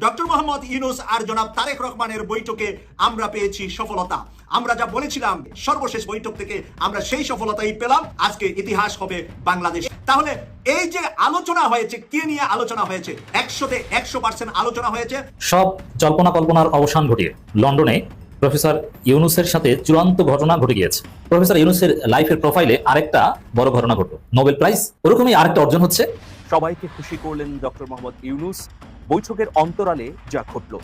Doctor Mohammad Yunus আর জনাব তারেক রহমানের বৈঠকে আমরা পেয়েছি সফলতা। আমরা যা বলেছিলাম সর্বশেষ বৈঠক থেকে আমরা সেই সফলতাই পেলাম। আজকে ইতিহাস হবে বাংলাদেশ। তাহলে এই যে আলোচনা হয়েছে, কি নিয়ে আলোচনা হয়েছে? 100তে 100% আলোচনা হয়েছে। সব জল্পনা কল্পনার অবসান ঘটিয়ে লন্ডনে প্রফেসর ইউনূসের সাথে চূড়ান্ত ঘটনা ঘটে গিয়েছে। প্রফেসর ইউনূসের লাইফের প্রোফাইলে আরেকটা বড় ঘটনা ঘটলো, নোবেল প্রাইজ। ওরকমই আরেকটা অর্জন হচ্ছে। সবাইকে খুশি করলেন ডক্টর মোহাম্মদ ইউনূস। বৈঠকের অন্তরালে যা ঘটল,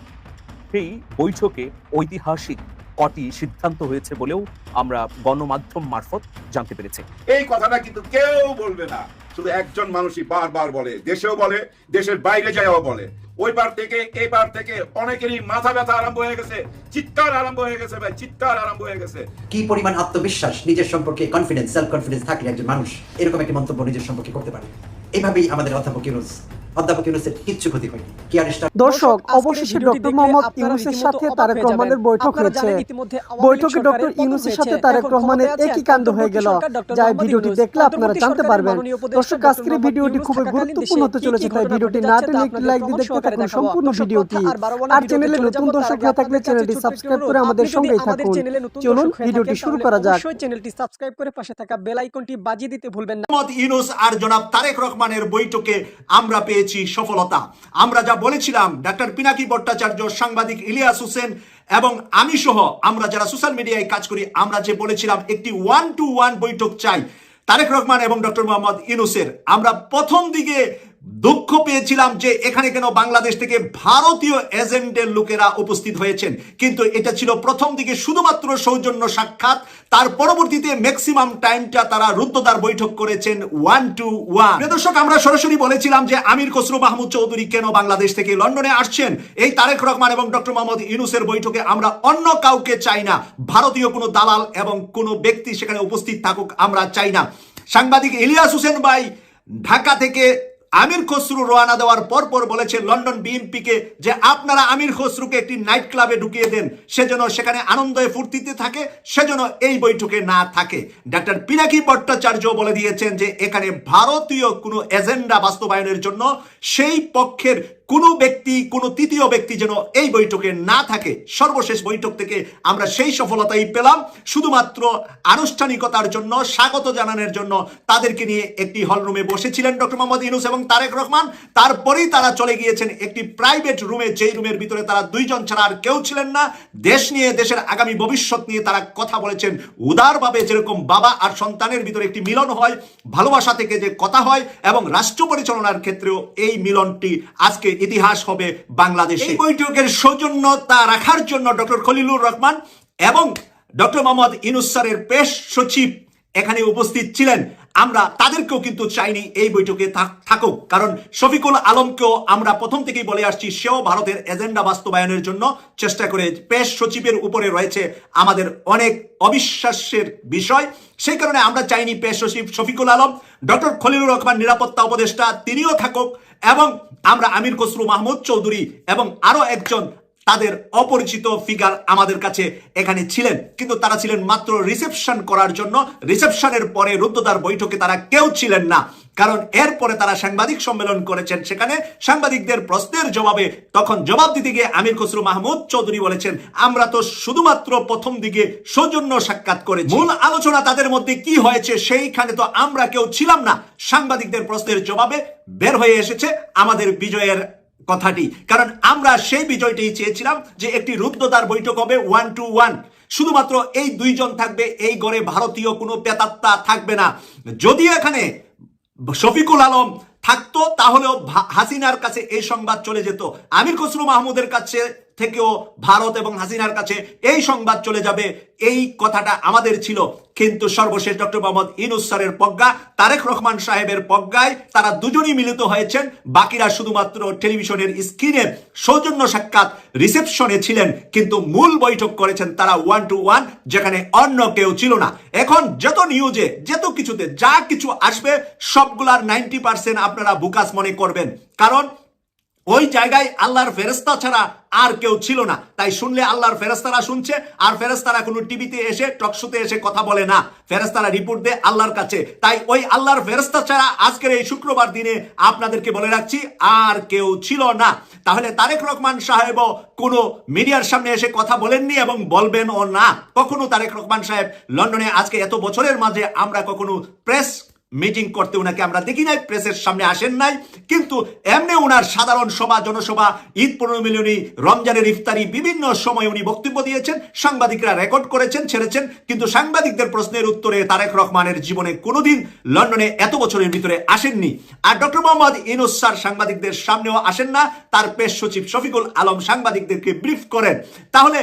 সেই বৈঠকে ঐতিহাসিক কটি সিদ্ধান্ত হয়েছে বলেও আমরা গণমাধ্যম মারফত জানতে পেরেছি। এই কথাটা কিন্তু কেউ বলবে না, শুধু একজন মানুষই বারবার বলে, দেশেও বলে, দেশের বাইরে যায়ও বলে। ওই পার থেকে এই পার থেকে অনেকেরই মাথা ব্যথা আরম্ভ হয়ে গেছে, চিৎকার আরম্ভ হয়ে গেছে, ভাই চিৎকার আরম্ভ হয়ে গেছে। কি পরিমাণ আত্মবিশ্বাস, নিজের সম্পর্কে কনফিডেন্স, সেলফ কনফিডেন্স থাকলে একজন মানুষ এরকম একটি মন্তব্য নিজের সম্পর্কে করতে পারে। এইভাবেই আমাদের অধ্যাপক ইউনূসের কিচ্ছু ক্ষতি হয়নি। দর্শক, অবশেষে ডক্টর মোহাম্মদ ইউনূসের সাথে তারেক রহমানের বৈঠক হয়েছে। বৈঠকে ডক্টর ইউনূসের সাথে তারেক রহমানের একই কাণ্ড হয়ে গেল, যা ভিডিওটি দেখলে আপনারা জানতে পারবেন। দর্শক, আজকের ভিডিওটি খুবই গুরুত্বপূর্ণ হতে চলেছে, তাই ভিডিওটি না টেনে একটি লাইক দিয়ে দেখতে থাকুন সম্পূর্ণ ভিডিওটি। আর চ্যানেলে নতুন দর্শক হয়ে থাকলে চ্যানেলটি সাবস্ক্রাইব করে আমাদের সঙ্গেই থাকুন। চলুন ভিডিওটি শুরু করা যাক। অবশ্যই চ্যানেলটি সাবস্ক্রাইব করে পাশে থাকা বেল আইকনটি বাজিয়ে দিতে ভুলবেন না। মোহাম্মদ ইউনূস আর জনাব তারেক রহমানের বৈঠকে আমরা পেয়েছি সফলতা। আমরা যা বলেছিলাম, ডাক্তার পিনাকি ভট্টাচার্য, সাংবাদিক ইলিয়াস হোসেন এবং আমি সহ আমরা যারা সোশ্যাল মিডিয়ায় কাজ করি, আমরা যে বলেছিলাম একটি 1-to-1 বৈঠক চাই তারেক রহমান এবং ডক্টর মোহাম্মদ ইউনূসের। আমরা প্রথম দিকে দুঃখ পেয়েছিলাম যে এখানে কেন বাংলাদেশ থেকে ভারতীয় এজেন্টের লোকেরা উপস্থিত হয়েছেন, কিন্তু এটা ছিল প্রথম দিকে শুধুমাত্র সৌজন্য সাক্ষাৎ। তার পরবর্তীতে ম্যাক্সিমাম টাইমটা তারা রুদ্ধদ্বার বৈঠক করেছেন 1-to-1। দর্শক, আমরা সরাসরি বলেছিলাম যে আমির খসরু মাহমুদ চৌধুরী কেন বাংলাদেশ থেকে লন্ডনে আসছেন। এই তারেক রহমান এবং ডক্টর মোহাম্মদ ইউনূসের বৈঠকে আমরা অন্য কাউকে চাই না, ভারতীয় কোনো দালাল এবং কোনো ব্যক্তি সেখানে উপস্থিত থাকুক আমরা চাই না। সাংবাদিক ইলিয়াস হোসেন ভাই ঢাকা থেকে আমির খসরু রওনা দেওয়ার পর বলেছে লন্ডন বিএনপিকে যে আপনারা আমির খসরুকে একটি নাইট ক্লাবে ঢুকিয়ে দেন, সেজন্য সেখানে আনন্দে ফুর্তিতে থাকে, সেজন্য এই বৈঠকে না থাকে। ডাক্তার পিনাকি ভট্টাচার্য বলে দিয়েছেন যে এখানে ভারতীয় কোনো এজেন্ডা বাস্তবায়নের জন্য সেই পক্ষের কোনো ব্যক্তি, কোনো তৃতীয় ব্যক্তি যেন এই বৈঠকে না থাকে। সর্বশেষ বৈঠক থেকে আমরা সেই সফলতাই পেলাম। শুধুমাত্র আনুষ্ঠানিকতার জন্য, স্বাগত জানানোর জন্য তাদেরকে নিয়ে একটি হলরুমে বসেছিলেন ডক্টর মোহাম্মদ ইউনূস এবং তারেক রহমান। তারপরেই তারা চলে গিয়েছেন একটি প্রাইভেট রুমে, যেই রুমের ভিতরে তারা দুইজন ছাড়া আর কেউ ছিলেন না। দেশ নিয়ে, দেশের আগামী ভবিষ্যৎ নিয়ে তারা কথা বলেছেন উদারভাবে, যেরকম বাবা আর সন্তানের ভিতরে একটি মিলন হয়, ভালোবাসা থেকে যে কথা হয়, এবং রাষ্ট্র পরিচালনার ক্ষেত্রেও এই মিলনটি আজকে ইতিহাস হবে বাংলাদেশ। এই বৈঠকের সৌজন্যতা রাখার জন্য ডক্টর খলিলুর রহমান এবং ডক্টর মোহাম্মদ ইউনূস স্যারের পেশ সচিব এখানে উপস্থিত ছিলেন। আমরা তাদেরকেও কিন্তু চাইনি এই বৈঠকে থাকুক, কারণ শফিকুল আলমকেও আমরা প্রথম থেকেই বলে আসছি সেও ভারতের এজেন্ডা বাস্তবায়নের জন্য চেষ্টা করে। পেশ সচিবের উপরে রয়েছে আমাদের অনেক অবিশ্বাসের বিষয়, সেই কারণে আমরা চাইনি পেশ সচিব শফিকুল আলম, ডক্টর খলিলুর রহমান নিরাপত্তা উপদেষ্টা তিনিও থাকুক, এবং আমরা আমির খসরু মাহমুদ চৌধুরী এবং আরো একজন তাদের অপরিচিত ফিগার আমাদের কাছে এখানে ছিলেন, কিন্তু তারা ছিলেন মাত্র রিসেপশন করার জন্য। রিসেপশনের পরে রুদ্ধদ্বার বৈঠকে তারা কেউ ছিলেন না, কারণ এরপরে তারা সাংবাদিক সম্মেলন করেছেন। সেখানে সাংবাদিকদের প্রশ্নের জবাবে তখন জবাব দিতে গিয়ে আমির খসরু মাহমুদ চৌধুরী বলেছেন আমরা তো শুধুমাত্র প্রথম দিকে সৌজন্য সাক্ষাৎ করেছি, মূল আলোচনা তাদের মধ্যে কি হয়েছে সেইখানে তো আমরা কেউ ছিলাম না। সাংবাদিকদের প্রশ্নের জবাবে বের হয়ে এসেছে আমাদের বিজয়ের কথাটি, কারণ আমরা সেই বিজয়টাই চেয়েছিলাম যে একটি রুদ্ধদ্বার বৈঠক হবে 1-to-1। শুধুমাত্র এই দুইজন থাকবে, এই ঘরে ভারতীয় কোনো পেতাত্তা থাকবে না। যদি এখানে শফিকুল আলম থাকতো তাহলেও হাসিনার কাছে এই সংবাদ চলে যেত, আমির খসরু মাহমুদের কাছে থেকেও ভারত এবং হাসিনার কাছে এই সংবাদ চলে যাবে, এই কথাটা আমাদের ছিল। কিন্তু সর্বশেষ ডক্টর মোহাম্মদ ইউনূস স্যারের প্রজ্ঞা, তারেক রহমান সাহেবের প্রজ্ঞায় তারা দুজনই মিলিত হয়েছেন, বাকিরা শুধুমাত্র টেলিভিশনের স্ক্রিনে সৌজন্য সাক্ষাৎ রিসেপশনে ছিলেন, কিন্তু মূল বৈঠক করেছেন তারা 1-to-1, যেখানে অন্য কেউ ছিল না। এখন যত নিউজে, যত কিছুতে যা কিছু আসবে সবগুলার 90% আপনারা বুকাস মনে করবেন, কারণ ওই জায়গায় আল্লাহর ফেরেশতা ছাড়া আর কেউ ছিল না। তাই শুনলে আল্লাহর ফেরেশতারা শুনছে, আর ফেরেশতারা কোনো টিভিতে এসে টকশোতে এসে কথা বলে না, ফেরেশতারা রিপোর্ট দেয় আল্লাহর কাছে। তাই ওই আল্লাহর ফেরেশতা ছাড়া আজকের এই শুক্রবার দিনে আপনাদেরকে বলে রাখছি আর কেউ ছিল না। তাহলে তারেক রহমান সাহেবও কোনো মিডিয়ার সামনে এসে কথা বলেননি এবং বলবেনও না। কখনো তারেক রহমান সাহেব লন্ডনে আজকে এত বছরের মাঝে আমরা কখনো প্রেস মিটিং করতে ওনাকে আমরা দেখি নাই, প্রেসের সামনে আসেন নাই। কিন্তু এমনি ওনার সাধারণ সভা, জনসভা, ঈদ পুনর্মিলনী, রমজানের ইফতারি, বিভিন্ন সময় উনি বক্তব্য দিয়েছেন, সাংবাদিকরা রেকর্ড করেছেন, ছেড়েছেন। কিন্তু সাংবাদিকদের প্রশ্নের উত্তরে তারেক রহমানের জীবনে কোনোদিন লন্ডনে এত বছরের ভিতরে আসেননি। আর ডক্টর মোহাম্মদ ইউনূস স্যার সাংবাদিকদের সামনেও আসেন না, তার পেশ সচিব শফিকুল আলম সাংবাদিকদেরকে ব্রিফ করেন। তাহলে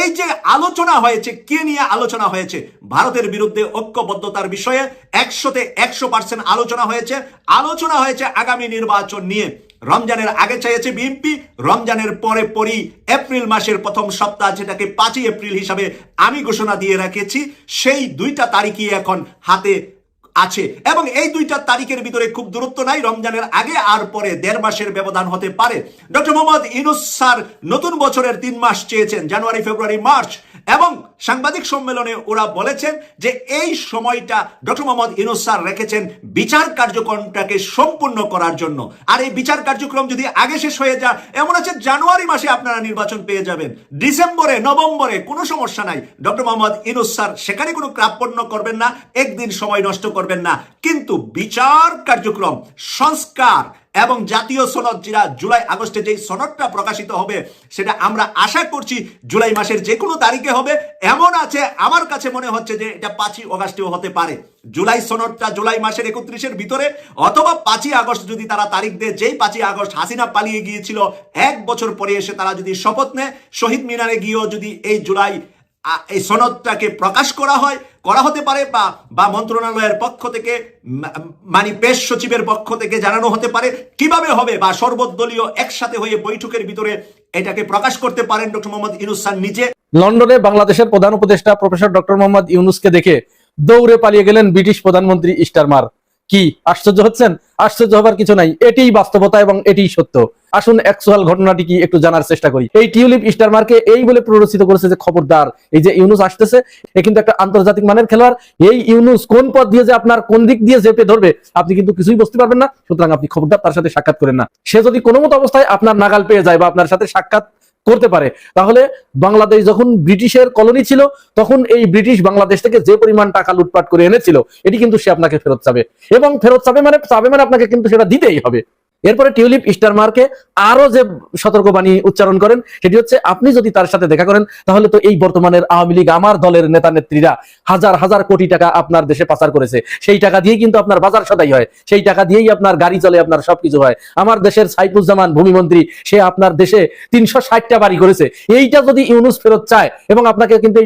এই যে আলোচনা হয়েছে, কে নিয়ে আলোচনা হয়েছে? ভারতের বিরুদ্ধে ঐক্যবদ্ধতার বিষয়ে 100তে 100% আলোচনা হয়েছে। আলোচনা হয়েছে আগামী নির্বাচন নিয়ে। রমজানের আগে চাইছে বিএনপি, রমজানের পরেই এপ্রিল মাসের প্রথম সপ্তাহ, যেটাকে 5ই এপ্রিল হিসাবে আমি ঘোষণা দিয়ে রেখেছি, সেই 2টা তারিখই এখন হাতে আছে। এবং এই 2টা তারিখের ভিতরে খুব দূরত্ব নাই, রমজানের আগে আর পরে 1.5 মাসের ব্যবধান হতে পারে। ডক্টর মোহাম্মদ ইউনূস স্যার নতুন বছরের 3 মাস চেয়েছেন, জানুয়ারি, ফেব্রুয়ারি, মার্চ, এবং সাংবাদিক সম্মেলনে ওরা বলেছেন যে এই সময়টা ডক্টর মোহাম্মদ ইউনূস স্যার রেখেছেন বিচার কার্যক্রমটাকে সম্পূর্ণ করার জন্য। আর এই বিচার কার্যক্রম যদি আগে শেষ হয়ে যায়, এমন আছে জানুয়ারি মাসে আপনারা নির্বাচন পেয়ে যাবেন, ডিসেম্বরে, নভেম্বরে, কোনো সমস্যা নাই। ডক্টর মোহাম্মদ ইউনূস স্যার সেখানে কোনো কার্পণ্য করবেন না, একদিন সময় নষ্ট করবেন না। কিন্তু বিচার কার্যক্রম, সংস্কার এবং জাতীয় সনদ, যেটা জুলাই আগস্টে যেই সনদটা প্রকাশিত হবে, সেটা আমরা আশা করছি জুলাই মাসের যে কোনো তারিখে হবে। এমন আছে, আমার কাছে মনে হচ্ছে যে এটা 5ই আগস্টেও হতে পারে। জুলাই সনদটা জুলাই মাসের 31-এর ভিতরে, অথবা 5ই আগস্ট যদি তারা তারিখ দেয়, যেই 5ই আগস্ট হাসিনা পালিয়ে গিয়েছিল, 1 বছর পরে এসে তারা যদি শপথ নেয়, শহীদ মিনারে গিয়েও যদি এই জুলাই এই সনদটাকে প্রকাশ করা হয়, করা হতে পারে, বা মন্ত্রণালয়ের পক্ষ থেকে, মানে পেশ সচিবের পক্ষ থেকে জানানো হতে পারে। কিভাবে হবে, বা সর্বদলীয় একসাথে হয়ে বৈঠকের ভিতরে এটাকে প্রকাশ করতে পারেন ডক্টর মোহাম্মদ ইউনূস স্যার নিজে। লন্ডনে বাংলাদেশের প্রধান উপদেষ্টা প্রফেসর ডক্টর মোহাম্মদ ইউনূসকে দেখে দৌড়ে পালিয়ে গেলেন ব্রিটিশ প্রধানমন্ত্রী স্টারমার। কি আশ্চর্য হচ্ছেন? আশ্চর্য হবার কিছু নাই, এটিই বাস্তবতা এবং এটিই সত্য। আসুন অ্যাকচুয়াল ঘটনাটি কি একটু জানার চেষ্টা করি। এই টিউলিপ স্টারমারকে এই বলে প্ররোচিত করেছে যে খবরদার, এই যে ইউনূস আসতেছে, এ কিন্তু একটা আন্তর্জাতিক মানের খেলোয়াড়, এই ইউনূস কোন পথ দিয়ে যে আপনার কোন দিক দিয়ে চেপে ধরবে আপনি কিন্তু কিছুই বুঝতে পারবেন না, সুতরাং আপনি খবরদার তার সাথে সাক্ষাৎ করেন না। সে যদি কোনো মতো অবস্থায় আপনার নাগাল পেয়ে যায় বা আপনার সাথে সাক্ষাৎ করতে পারে, তাহলে বাংলাদেশ যখন ব্রিটিশের কলোনি ছিল, তখন এই ব্রিটিশ বাংলাদেশ থেকে যে পরিমাণ টাকা লুটপাট করে এনেছিল, এটি কিন্তু সে আপনাকে ফেরত চাবে, এবং ফেরত চাবে মানে আপনাকে কিন্তু সেটা দিতেই হবে। এরপরে টিউলিপ স্টারমারকে আরো যে সতর্কবাণী উচ্চারণ করেন, সেটি হচ্ছে আপনি যদি তার সাথে দেখা করেন, তাহলে তো এই বর্তমানের আওয়ামী লীগ, আমার দলের নেতা নেত্রীরা হাজার হাজার কোটি টাকা আপনার দেশে পাচার করেছে, সেই টাকা দিয়েই কিন্তু আপনার বাজার সদাই হয়, সেই টাকা দিয়েই আপনার গাড়ি চলে, আপনার সবকিছু হয়। আমার দেশের সাইফুজ্জামান ভূমিমন্ত্রী, সে আপনার দেশে 360টা বাড়ি করেছে। এইটা যদি ইউনূস ফেরত চায়, এবং আপনাকে কিন্তু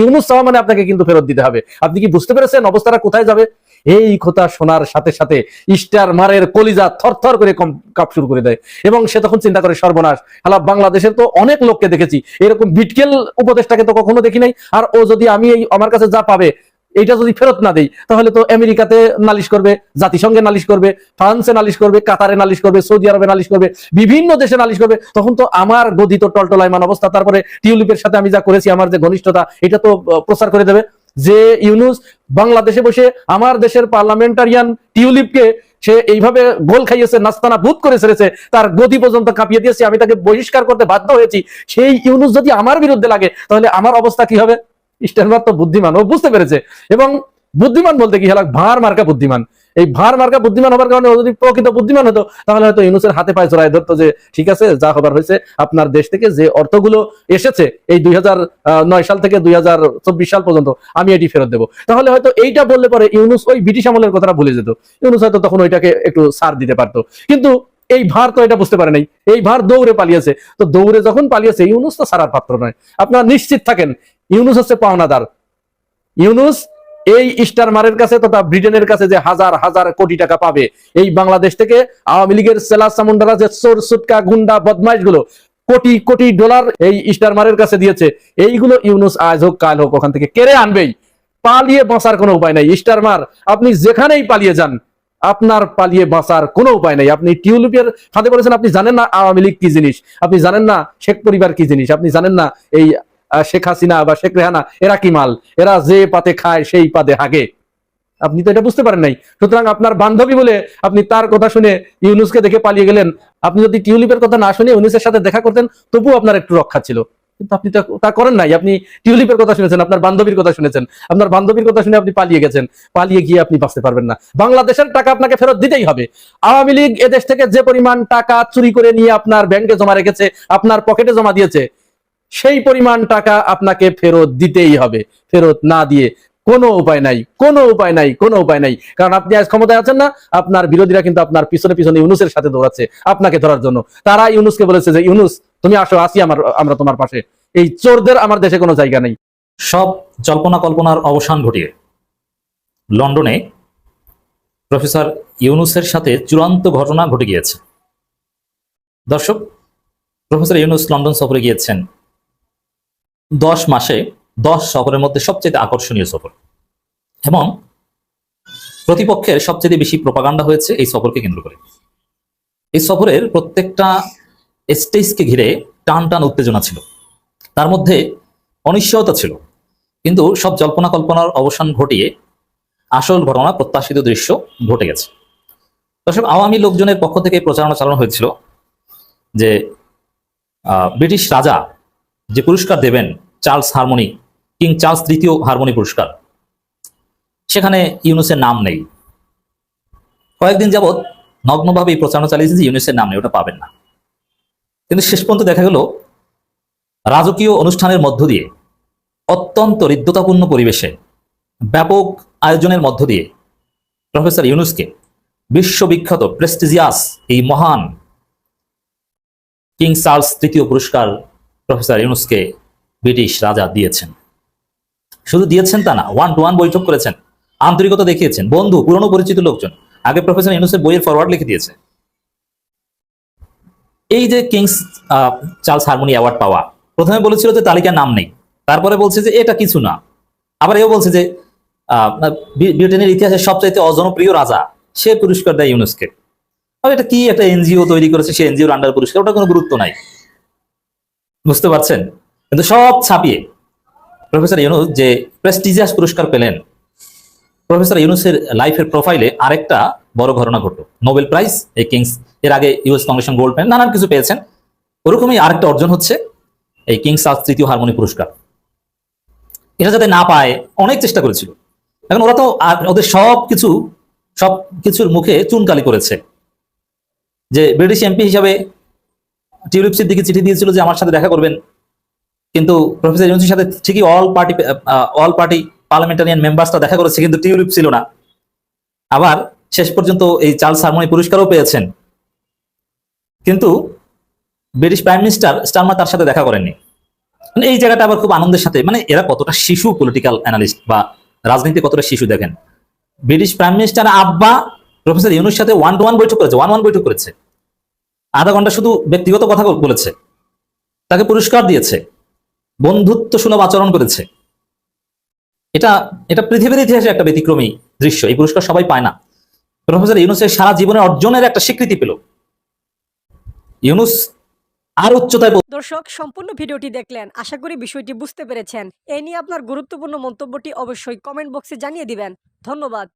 ইউনূস চাওয়া মানে আপনাকে কিন্তু ফেরত দিতে হবে। আপনি কি বুঝতে পেরেছেন অবস্থাটা কোথায় যাবে? এই কথা শোনার সাথে সাথে স্টারমারের কলিজা থরথর করে কাঁপ শুরু করে দেয়, এবং সে তখন চিন্তা করে সর্বনাশ, হালা বাংলাদেশের তো অনেক লোককে দেখেছি, এরকম বিটকেল উপদেষ্টাকে তো কখনো দেখি নাই। আর ও যদি আমি আমার কাছে যা পাবে এইটা যদি ফেরত না দেই, তাহলে তো আমেরিকাতে নালিশ করবে, জাতিসংঘে নালিশ করবে, ফ্রান্সে নালিশ করবে, কাতারে নালিশ করবে, সৌদি আরবে নালিশ করবে, বিভিন্ন দেশে নালিশ করবে। তখন তো আমার গদিত টলটলায়মান অবস্থা। তারপরে টিউলিপের সাথে আমি যা করেছি, আমার যে ঘনিষ্ঠতা, এটা তো প্রচার করে দেবে যে ইউনূস বাংলাদেশে বসে আমার দেশের পার্লামেন্টারিয়ান টিউলিপকে সে এইভাবে গোল খাইয়েছে, নাস্তানা ভূত করে ছেড়েছে, তার গদি পর্যন্ত কাঁপিয়ে দিয়েছে, আমি তাকে বহিষ্কার করতে বাধ্য হয়েছি। সেই ইউনূস যদি আমার বিরুদ্ধে লাগে, তাহলে আমার অবস্থা কি হবে? স্টারমার তো বুদ্ধিমান, ও বুঝতে পেরেছে, এবং বুদ্ধিমান বলতে কি হলো, ভার মার্কা বুদ্ধিমান। এই ভার মার্কা বুদ্ধিমান হবার কারণে ও যদি প্রকৃত বুদ্ধিমান হতো, তাহলে হয়তো ইউনূসের হাতে পায়ে জড়ায় ধরতো যে ঠিক আছে, যা হবার হয়েছে, আপনার দেশ থেকে যে অর্থগুলো এসেছে এই 2009 সাল থেকে 2024 সাল পর্যন্ত আমি এটি ফেরত দেবো। তাহলে হয়তো এইটা বললে পরে ইউনূস ওই ব্রিটিশ আমলের কথাটা ভুলে যেত, ইউনূস হয়তো তখন ওইটাকে একটু ছাড় দিতে পারতো। কিন্তু এই ভার তো এটা বুঝতে পারে নাই, এই ভার দৌড়ে পালিয়েছে। তো দৌড়ে যখন পালিয়েছে, ইউনূস তো ছাড়ার পাত্র নয়। আপনারা নিশ্চিত থাকেন, ইউনূস হচ্ছে পাওনাদার। ইউনূস এই স্টারমারের কাছে তথা ব্রিটেনের কাছে যে হাজার হাজার কোটি টাকা পাবে, এই বাংলাদেশ থেকে আওয়ামী লীগের সেলা সামুন্ডারা, যে চোর সুটকা গুন্ডা বদমাইশ গুলো কোটি কোটি ডলার এই স্টারমারের কাছে দিয়েছে, এইগুলো ইউনূস আজ হোক কাল হোক ওখান থেকে কেড়ে আনবেই। পালিয়ে বাঁচার কোনো উপায় নাই। স্টারমার আপনি যেখানেই পালিয়ে যান, আপনার পালিয়ে বাঁচার কোনো উপায় নাই। আপনি টিউলিপের ফাঁদে পড়েছেন। আপনি জানেন না আওয়ামী লীগ কি জিনিস, আপনি জানেন না শেখ পরিবার কি জিনিস, আপনি জানেন না এই শেখ হাসিনা বা শেখ রেহানা এরা কি মাল, এরা যে পাতে খায় সেই পাতে হাগে। আপনি তো এটা বুঝতে পারেন নাই। সুতরাং আপনার বান্ধবী বলে আপনি তার কথা শুনে ইউনুসকে দেখে পালিয়ে গেলেন। আপনি যদি টিউলিপের কথা না শুনে ইউনুসের সাথে দেখা করতেন তবুও আপনার একটু রক্ষা ছিল, কিন্তু আপনি তো তা করেন নাই। আপনি টিউলিপের কথা শুনেছেন, আপনার বান্ধবীর কথা শুনেছেন, আপনার বান্ধবীর কথা শুনে আপনি পালিয়ে গেছেন। পালিয়ে গিয়ে আপনি বাঁচতে পারবেন না। বাংলাদেশের টাকা আপনাকে ফেরত দিতেই হবে। আওয়ামী লীগ এদেশ থেকে যে পরিমাণ টাকা চুরি করে নিয়ে আপনার ব্যাংকে জমা রেখেছে, আপনার পকেটে জমা দিয়েছে, সেই পরিমাণ টাকা আপনাকে ফেরত দিতেই হবে। ফেরত না দিয়ে কোনো উপায় নাই, কোনো উপায় নাই, কোনো উপায় নাই। কারণ আপনি আজ ক্ষমতায় আছেন না, আপনার বিরোধীরা কিন্তু আপনার পিছনে পিছনে ইউনুসের সাথে দৌড়াচ্ছে আপনাকে ধরার জন্য। তারা ইউনুসকে বলেছে যে ইউনুস তুমি আসো, আসি আমরা তোমার পাশে। এই চোরদের আমার দেশে কোনো জায়গা নেই। সব জল্পনা কল্পনার অবসান ঘটিয়ে লন্ডনে প্রফেসর ইউনুসের সাথে চূড়ান্ত ঘটনা ঘটে গিয়েছে। দর্শক, প্রফেসর ইউনুস লন্ডন সফরে গিয়েছেন 10 মাসে 10 সফরের মধ্যে সবচেয়ে আকর্ষণীয় সফর, এবং প্রতিপক্ষের সবচেয়ে বেশি প্রপাগান্ডা হয়েছে এই সফরকে কেন্দ্র করে। এই সফরের প্রত্যেকটা স্টেজকে ঘিরে টান টান উত্তেজনা ছিল, তার মধ্যে অনিশ্চয়তা ছিল, কিন্তু সব জল্পনা কল্পনার অবসান ঘটিয়ে আসল ঘটনা, প্রত্যাশিত দৃশ্য ঘটে গেছে। দর্শক, আওয়ামী লোকজনের পক্ষ থেকে প্রচারণা চালানো হয়েছিল যে ব্রিটিশ রাজা যে পুরস্কার দেবেন, চার্লস হারমোনি, কিং চার্লস তৃতীয় হারমোনি পুরস্কার, সেখানে ইউনুসের নাম নেই। কয়েকদিন যাবৎ নগ্নভাবে এই প্রচারণা চালিয়েছে যে ইউনুসের নাম নেই, ওটা পাবেন না। কিন্তু শেষ পর্যন্ত দেখা গেল রাজকীয় অনুষ্ঠানের মধ্য দিয়ে, অত্যন্ত হৃদ্যতাপূর্ণ পরিবেশে, ব্যাপক আয়োজনের মধ্য দিয়ে প্রফেসর ইউনুসকে বিশ্ববিখ্যাত প্রেস্টিজিয়াস এই মহান কিং চার্লস তৃতীয় পুরস্কার প্রফেসর ইউনুসকে ব্রিটিশ রাজা দিয়েছেন। শুধু দিয়েছেন তা না, 1-to-1 বৈঠক করেছেন, আন্তরিকতা দেখিয়েছেন, বন্ধু, পুরনো পরিচিত লোকজন। আগে প্রফেসর ইউনুসের বইয়ের ফরওয়ার্ড লিখে দিয়েছে। এই যে কিংস চার্লস হারমোনি অ্যাওয়ার্ড পাওয়া, প্রথমে বলেছিল যে তালিকার নাম নেই, তারপরে বলছে যে এটা কিছু না, আবার এও বলছে যে ব্রিটেনের ইতিহাসের সবচাইতে অজনপ্রিয় রাজা, সে পুরস্কার দেয় ইউনুসকে। আর এটা কি একটা এনজিও তৈরি করেছে, সে এনজিওর আন্ডার পুরস্কার, ওটা কোনো গুরুত্ব নাই, বুঝতে পারছেন? কিন্তু সব ছাপিয়ে প্রফেসর ইউনুস যে প্রেস্টিজিয়াস পুরস্কার পেলেন, প্রফেসর ইউনুসের লাইফের প্রোফাইলে আরেকটা বড় ঘটনা ঘটলো। নোবেল প্রাইজ, এই কিংস, এর আগে ইউএস কংগ্রেশন গোল্ড পেন, নানান কিছু পেয়েছেন, ওরকমই আরেকটা অর্জন হচ্ছে এই কিং চার্লস তৃতীয় হারমোনি পুরস্কার। এটা যাতে না পায় অনেক চেষ্টা করেছিল। এখন ওরা তো ওদের সবকিছুর মুখে চুনকালি করেছে। যে ব্রিটিশ এমপি হিসাবে টিউলিপ সিদ্দিকী চিঠি দিয়েছিল যে আমার সাথে দেখা করবেন, কিন্তু প্রফেসর ইউনুসের সাথে ঠিকই অল পার্টি পার্লামেন্টারিয়ান মেম্বার্সরা দেখা করেছে, কিন্তু টিউলিপ ছিল না। আবার শেষ পর্যন্ত এই চার্লস হারমোনি পুরস্কারও পেয়েছেন, কিন্তু ব্রিটিশ প্রাইম মিনিস্টার স্টারমার তার সাথে দেখা করেননি। এই জায়গাটা আবার খুব আনন্দের সাথে, মানে এরা কতটা শিশু পলিটিক্যাল অ্যানালিস্ট বা রাজনীতি কতটা শিশু দেখেন। ব্রিটিশ প্রাইম মিনিস্টার আব্বা প্রফেসর ইউনুসের সাথে 1-to-1 বৈঠক করেছে, 1-on-1 বৈঠক করেছে, আধা ঘন্টা শুধু ব্যক্তিগত কথা বলেছে, তাকে পুরস্কার দিয়েছে, বন্ধুত্ব সুলভ আচরণ করেছে। এটা পৃথিবীর ইতিহাসে একটা ব্যতিক্রমী দৃশ্য। এই পুরস্কার সবাই পায় না। প্রফেসর ইউনুসের সারা জীবনের অর্জনের একটা স্বীকৃতি পেল। ইউনুস আর উচ্চতায়। দর্শক, সম্পূর্ণ ভিডিওটি দেখলেন, আশা করি বিষয়টি বুঝতে পেরেছেন। এই নিয়ে আপনার গুরুত্বপূর্ণ মন্তব্যটি অবশ্যই কমেন্ট বক্সে জানিয়ে দিবেন। ধন্যবাদ।